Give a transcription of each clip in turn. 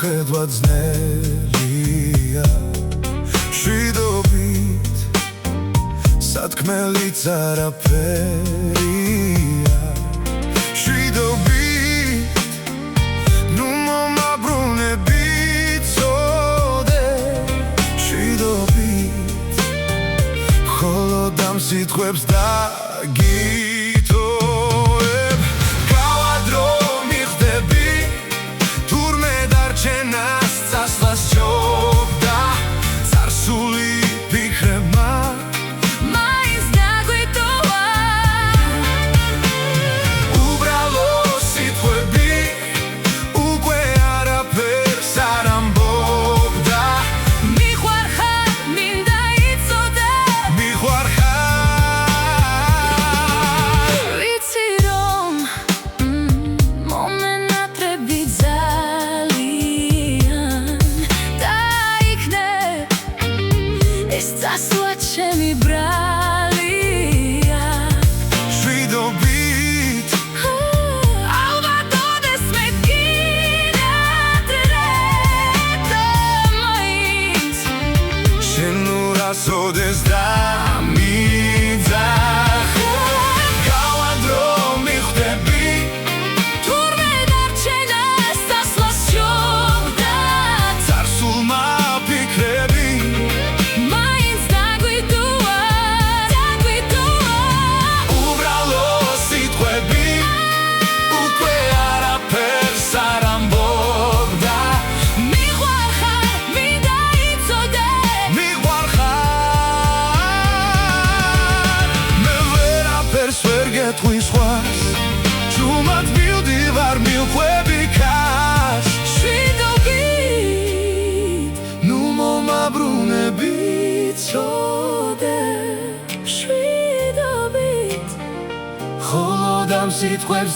მოხედვა ძნელია შვიდობით სათქმელიც არაფერია შვიდობით ნუ მომაბრუნები წოდე შვიდობით მხოლოდ ამ სიტყვებს დაგიტოვებ გავადრო მიხდები თურმე დარჩენას წასვლას სჯობდა წარსული ფიქრებმა მაინც დაგვიტოვა უბრალო სიტყვები უკვე არაფერს არ ამბობდა მიყვარხარ მინდა იცოდე მიყვარხარ ვიცი რომ მომენატრები ეს წასვლა ჩემი ბრალია შვიდობით ალბათ ოდეს მე გინადრებ და მაინც შენ ნუ რასოდეს დამიძახებ გავადრო მიხდები თურმე დარჩენას წასვლას სჯობდა წარსულმა ფიქრები გეტყვის ხვას ჯუმად მივდივარ მივხვები ქას შვიდობით ნუ მომაბრუნები წოდე შვიდობით მხოლოდ ამ სიტყვებს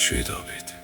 შვიდობით